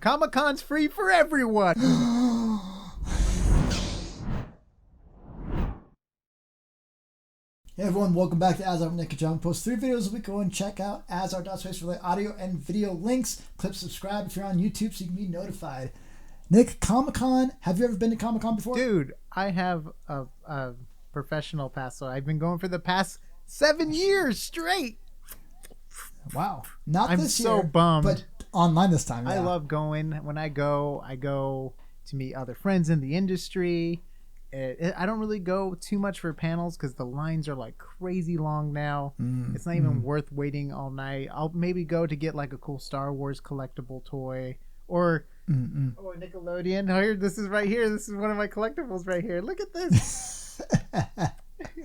Comic-Con's free for everyone. Hey everyone, welcome back to AsArt. Nick and John post 3 videos a week. Go and check out AsArt.space for the audio and video links. Click subscribe if you're on YouTube so you can be notified. Nick, Comic-Con. Have you ever been to Comic-Con before? Dude, I have a professional pass, so I've been going for the past 7 years straight. Wow. Not I'm this so year, bummed. but online this time. Yeah. I love going. When I go to meet other friends in the industry. I don't really go too much for panels because the lines are like crazy long now. It's not even worth waiting all night. I'll maybe go to get like a cool Star Wars collectible toy or Nickelodeon. Here, this is right here. This is one of my collectibles right here. Look at this.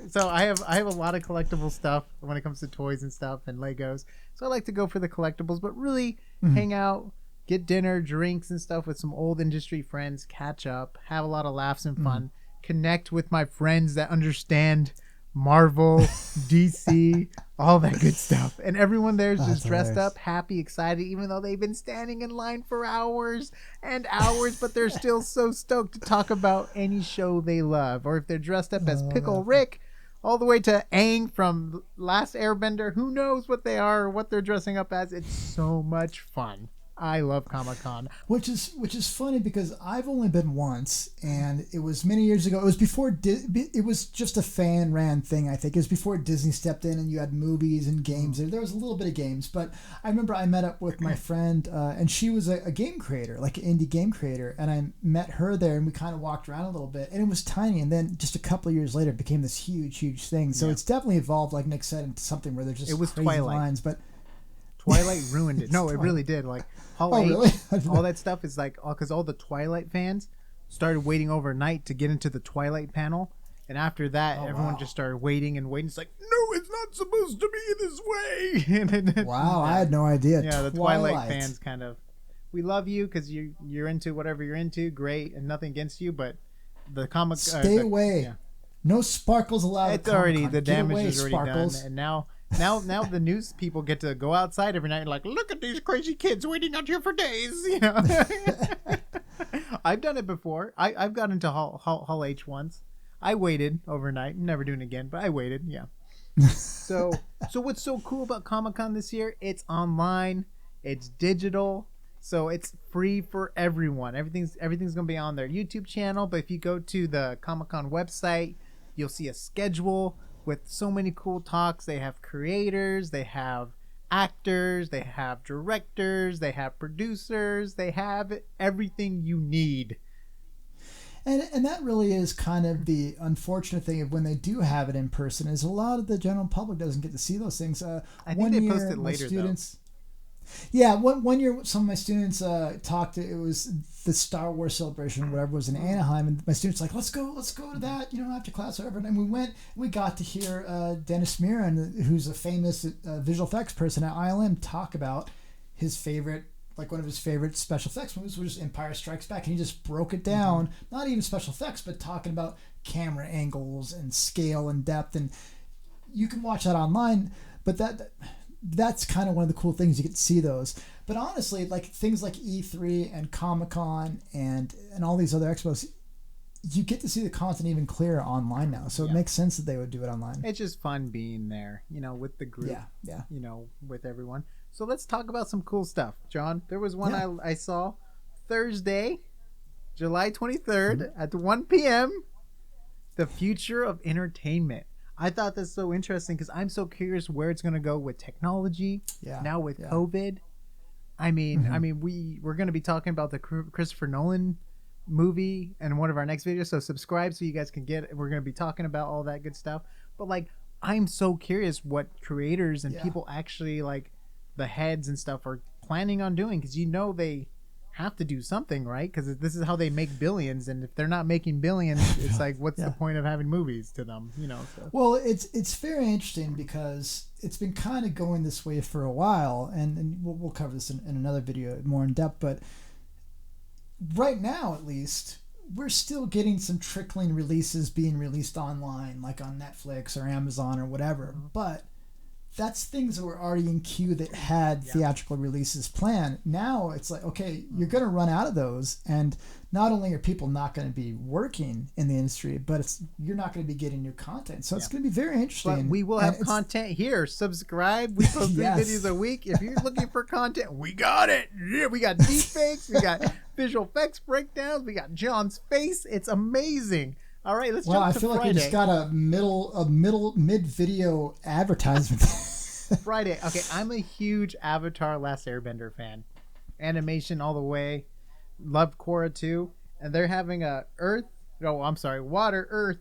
So I have a lot of collectible stuff when it comes to toys and stuff and Legos. So I like to go for the collectibles, but really hang out, get dinner, drinks and stuff with some old industry friends, catch up, have a lot of laughs and fun. Connect with my friends that understand Marvel, DC, all that good stuff. And everyone there is just dressed up, happy, excited, even though they've been standing in line for hours and hours, but they're still so stoked to talk about any show they love. Or if they're dressed up as Pickle Rick, all the way to Aang from Last Airbender, who knows what they are or what they're dressing up as. It's so much fun. I love Comic-Con. Which is funny because I've only been once, and it was many years ago. It was before it was just a fan ran thing. I think it was before Disney stepped in, and you had movies and games. There was a little bit of games, but I remember I met up with my friend, and she was a game creator, like an indie game creator, and I met her there, and we kind of walked around a little bit, and it was tiny. And then just a couple of years later, it became this huge thing. So it's definitely evolved, like Nick said, into something where there's just crazy Twilight. lines, but. Twilight ruined it. No, it really did. Like Hall H, really? all that stuff is like because all the Twilight fans started waiting overnight to get into the Twilight panel, and after that, everyone just started waiting and waiting. It's like, no, it's not supposed to be this way. Wow, I had no idea. Yeah, the Twilight fans kind of. We love you because you're into whatever you're into. Great, and nothing against you, but the comic. Stay away. Yeah. No sparkles allowed. It's already the damage is already done, and now the news people get to go outside every night and like, look at these crazy kids waiting out here for days. You know, I've done it before. I've got into Hall H once. I waited overnight. I'm never doing it again, but I waited. Yeah. So what's so cool about Comic-Con this year? It's online. It's digital. So it's free for everyone. Everything's gonna be on their YouTube channel. But if you go to the Comic-Con website, you'll see a schedule with so many cool talks. They have creators, they have actors, they have directors, they have producers, they have everything you need. And that really is kind of the unfortunate thing of when they do have it in person is a lot of the general public doesn't get to see those things. I think they post it later, students, yeah, one year some of my students talked to, it was the Star Wars celebration or whatever was in Anaheim, and my students like, let's go to that, after class or whatever. And we went, we got to hear Dennis Muren, who's a famous visual effects person at ILM, talk about his favorite, like one of his favorite special effects movies was Empire Strikes Back, and he just broke it down, not even special effects, but talking about camera angles and scale and depth. And you can watch that online, but that's kind of one of the cool things. You get to see those. But honestly, like things like E3 and Comic-Con and all these other expos, you get to see the content even clearer online now. So it makes sense that they would do it online. It's just fun being there, with the group, with everyone. So let's talk about some cool stuff. John, there was one I saw Thursday, July 23rd at 1 p.m. The Future of Entertainment. I thought that's so interesting because I'm so curious where it's going to go with technology. Yeah. Now with COVID, I mean, we're going to be talking about the Christopher Nolan movie in one of our next videos. So subscribe so you guys can get it. We're going to be talking about all that good stuff. But like, I'm so curious what creators and people actually like the heads and stuff are planning on doing because they have to do something, right? Because this is how they make billions, and if they're not making billions, it's like, what's the point of having movies to them, So. Well, it's very interesting because it's been kind of going this way for a while, and we'll cover this in another video more in depth, but right now at least we're still getting some trickling releases being released online, like on Netflix or Amazon or whatever, but that's things that were already in queue that had theatrical releases planned. Now it's like, okay, you're going to run out of those, and not only are people not going to be working in the industry, but you're not going to be getting new content. So it's going to be very interesting. But we will have content here. Subscribe. We post 3 videos a week. If you're looking for content, we got it. Yeah, we got deepfakes. We got visual effects breakdowns. We got John's face. It's amazing. All right, let's jump to Friday. I feel like we just got a mid-video advertisement. Friday. Okay, I'm a huge Avatar Last Airbender fan. Animation all the way. Love Korra too. And they're having water, earth,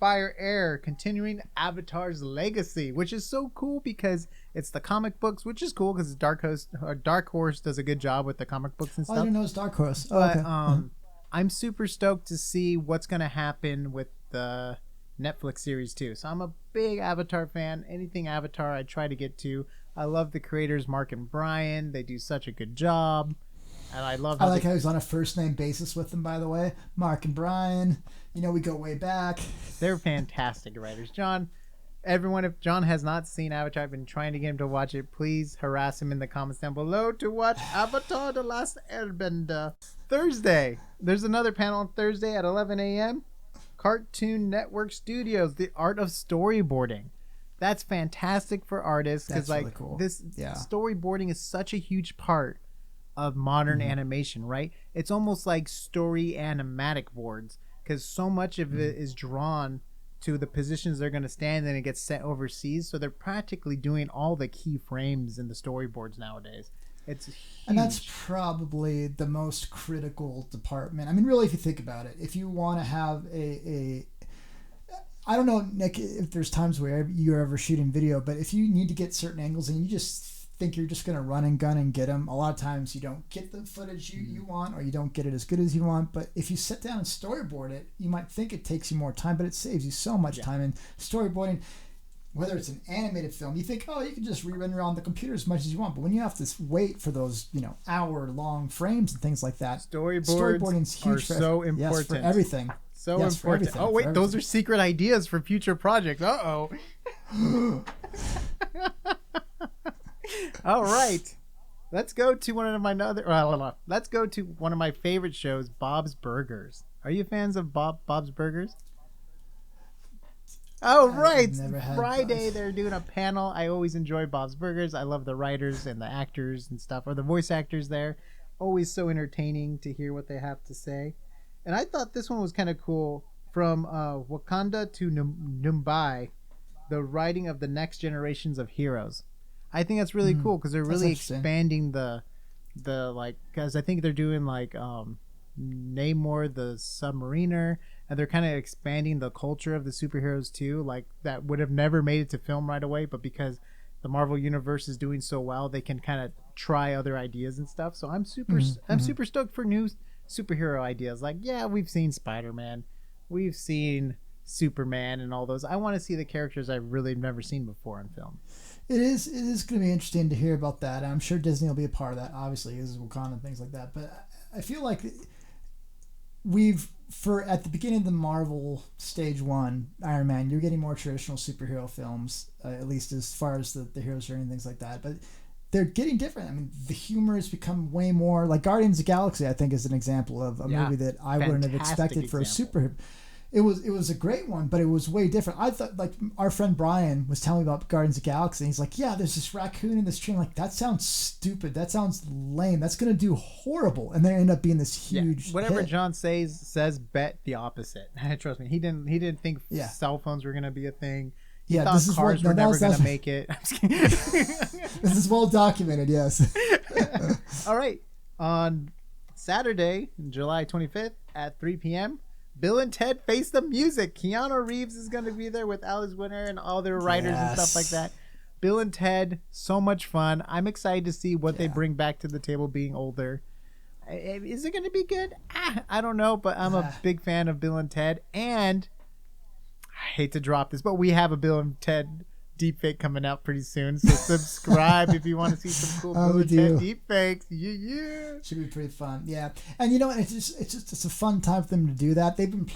fire, air, continuing Avatar's legacy, which is so cool because it's the comic books, which is cool because Dark Horse does a good job with the comic books and stuff. I didn't know it's Dark Horse. But I'm super stoked to see what's going to happen with the Netflix series too. So I'm a big Avatar fan. Anything Avatar I try to get to. I love the creators Mark and Brian. They do such a good job. And I like how he's on a first name basis with them, by the way. Mark and Brian. We go way back. They're fantastic writers. John, everyone, if John has not seen Avatar, I've been trying to get him to watch it. Please harass him in the comments down below to watch Avatar The Last Airbender. Thursday. There's another panel on Thursday at 11 a.m. Cartoon Network Studios, The Art of Storyboarding. That's fantastic for artists because really cool. Storyboarding is such a huge part of modern animation, right? It's almost like story animatic boards because so much of it is drawn to the positions they're going to stand in and get set overseas. So they're practically doing all the key frames in the storyboards nowadays. It's huge. And that's probably the most critical department. I mean, really, if you think about it, if you want to have I don't know, Nick, if there's times where you're ever shooting video, but if you need to get certain angles and you just think you're just going to run and gun and get them, a lot of times you don't get the footage you want, or you don't get it as good as you want. But if you sit down and storyboard it, you might think it takes you more time, but it saves you so much time. And storyboarding, whether it's an animated film, you think, you can just re-render on the computer as much as you want. But when you have to wait for those, hour-long frames and things like that, storyboarding's huge so important. Yes, for everything. So important. Everything, wait, those are secret ideas for future projects. Uh-oh. All right. Let's go to one of my favorite shows, Bob's Burgers. Are you fans of Bob's Burgers? Oh, right. Friday, they're doing a panel. I always enjoy Bob's Burgers. I love the writers and the actors and stuff, or the voice actors there. Always so entertaining to hear what they have to say. And I thought this one was kind of cool. From Wakanda to Mumbai, the writing of the next generations of heroes. I think that's really cool because they're really expanding the because I think they're doing Namor the Submariner, and they're kind of expanding the culture of the superheroes too, like that would have never made it to film right away, but because the Marvel universe is doing so well, they can kind of try other ideas and stuff. So I'm super stoked for new superhero ideas. We've seen Spider-Man, we've seen Superman and all those. I want to see the characters I've really never seen before in film. It is going to be interesting to hear about that. I'm sure Disney will be a part of that, obviously, as Wakanda and things like that. But I feel like at the beginning of the Marvel Stage 1, Iron Man, you're getting more traditional superhero films, at least as far as the heroes journey and things like that. But they're getting different. I mean, the humor has become way more... Like Guardians of the Galaxy, I think, is an example of a movie that I wouldn't have expected for a superhero. It was a great one, but it was way different. I thought, our friend Brian was telling me about Guardians of the Galaxy, and he's like, yeah, there's this raccoon in this tree. I'm like, that sounds stupid. That sounds lame. That's going to do horrible. And then it ended up being this huge whatever hit. John says, bet the opposite. Trust me, he didn't think cell phones were going to be a thing. He thought cars were never going to make it. I'm just kidding. This is well documented, yes. All right. On Saturday, July 25th at 3 p.m., Bill and Ted Face the Music. Keanu Reeves is going to be there with Alice Winter and all their writers and stuff like that. Bill and Ted, so much fun. I'm excited to see what they bring back to the table being older. Is it going to be good? I don't know, but I'm a big fan of Bill and Ted. And I hate to drop this, but we have a Bill and Ted deepfake coming out pretty soon. So subscribe if you want to see some cool Bill and Ted deepfakes. Yeah. Should be pretty fun. Yeah. And it's a fun time for them to do that. They've been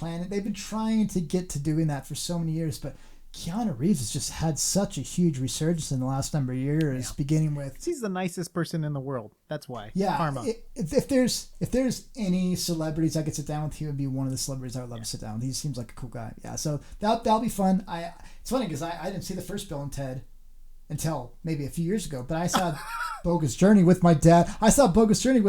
trying to get to doing that for so many years, but Keanu Reeves has just had such a huge resurgence in the last number of years, beginning with... He's the nicest person in the world. That's why. Yeah. Karma. If there's any celebrities I could sit down with, he would be one of the celebrities I would love to sit down with. He seems like a cool guy. Yeah, so that'll be fun. It's funny because I didn't see the first Bill and Ted until maybe a few years ago, but I saw Bogus Journey with my dad. I saw Bogus Journey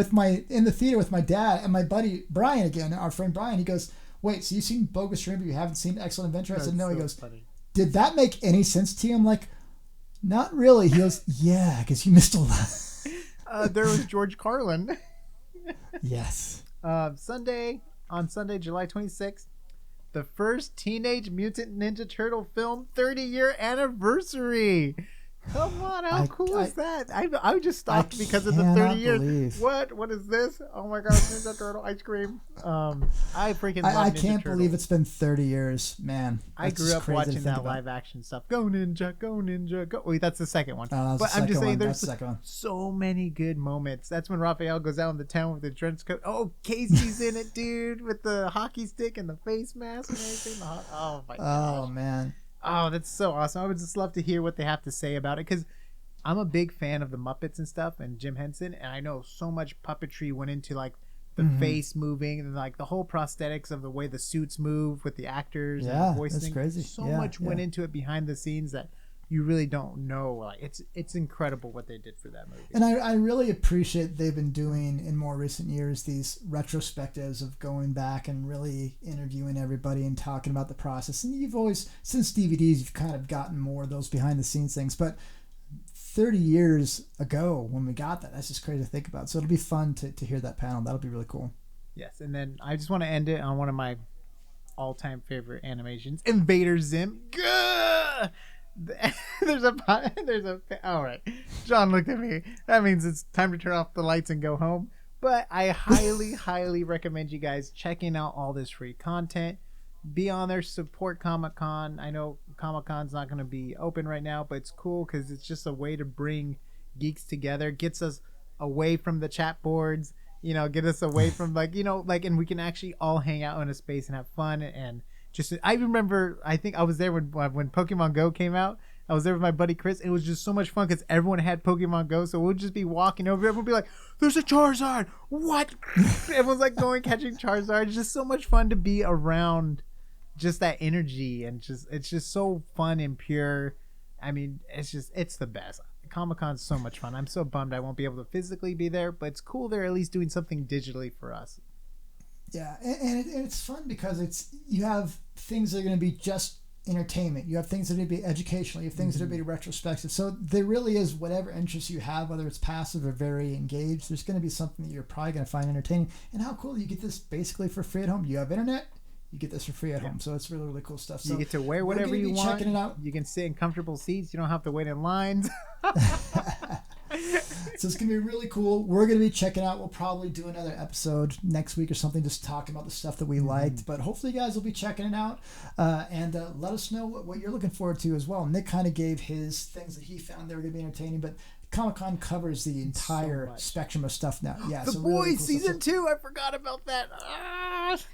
in the theater with my dad and my buddy Brian again, our friend Brian. He goes, "Wait, so you've seen Bogus Journey, but you haven't seen Excellent Adventure?" I said, "No." He goes, funny. "Did that make any sense to you?" I'm like, "Not really." He goes, "Yeah, because you missed a lot." There was George Carlin. Yes. On Sunday, July 26th, the first Teenage Mutant Ninja Turtle film 30-year anniversary. Come on, how cool is that? I just stopped because of the 30 years. Believe. What is this? Oh my gosh, Ninja Turtle ice cream. I freaking love I Ninja can't Turtle. believe it's been 30 years, man. I grew up watching that live action stuff. Go Ninja, go Ninja, go. Wait, that's the second one. But I'm just saying there's so many good moments. That's when Raphael goes out in the town with the trench coat. Oh, Casey's in it, dude, with the hockey stick and the face mask and everything. Oh my gosh. Oh, man. Oh, that's so awesome. I would just love to hear what they have to say about it, because I'm a big fan of the Muppets and stuff and Jim Henson, and I know so much puppetry went into like the face moving and like the whole prosthetics of the way the suits move with the actors and the voice that's thing. crazy. So much went into it behind the scenes that you really don't know. Like it's incredible what they did for that movie. And I really appreciate they've been doing in more recent years these retrospectives of going back and really interviewing everybody and talking about the process. And you've always, since DVDs, you've kind of gotten more of those behind the scenes things. But 30 years ago when we got that's just crazy to think about. So it'll be fun to hear that panel. That'll be really cool. Yes, and then I just want to end it on one of my all-time favorite animations, Invader Zim. Gah! There's a all right. John looked at me. That means it's time to turn off the lights and go home. But I highly recommend you guys checking out all this free content. Be on there, support ComicCon. I know ComicCon's not going to be open right now, but it's cool because it's just a way to bring geeks together. Gets us away from the chat boards. Get us away from and we can actually all hang out in a space and have fun and. I remember, I think I was there when Pokemon Go came out. I was there with my buddy Chris, and it was just so much fun because everyone had Pokemon Go, so we'll just be walking over. Everyone would be like, "There's a Charizard!" What? Everyone's like going catching Charizard. It's just so much fun to be around, just that energy, and it's just so fun and pure. I mean, it's the best. Comic-Con's so much fun. I'm so bummed I won't be able to physically be there, but it's cool they're at least doing something digitally for us. Yeah, and it's fun because you have things that are going to be just entertainment. You have things that are going to be educational. You have things that are going to be retrospective. So there really is whatever interests you have, whether it's passive or very engaged, there's going to be something that you're probably going to find entertaining. And how cool, you get this basically for free at home. You have internet, you get this for free at home. So it's really, really cool stuff. So you get to wear whatever you want. Checking it out. You can sit in comfortable seats. You don't have to wait in lines. So it's going to be really cool. We're going to be checking out. We'll probably do another episode next week or something, just talking about the stuff that we liked. But hopefully you guys will be checking it out. And let us know what you're looking forward to as well. Nick kind of gave his things that he found they were going to be entertaining, but Comic-Con covers the entire spectrum of stuff now. Yeah, The Boys really cool season 2. I forgot about that.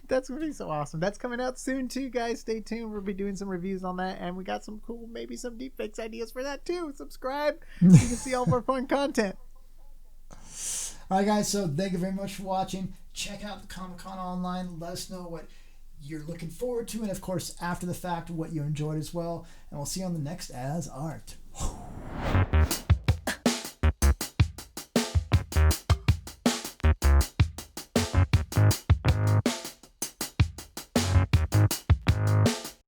That's going to be so awesome. That's coming out soon too, guys. Stay tuned. We'll be doing some reviews on that, and we got some cool, maybe some deepfakes ideas for that too. Subscribe. You can see all of our fun content. All right, guys. So thank you very much for watching. Check out the Comic-Con online. Let us know what you're looking forward to, and of course, after the fact, what you enjoyed as well. And we'll see you on the next AsArt.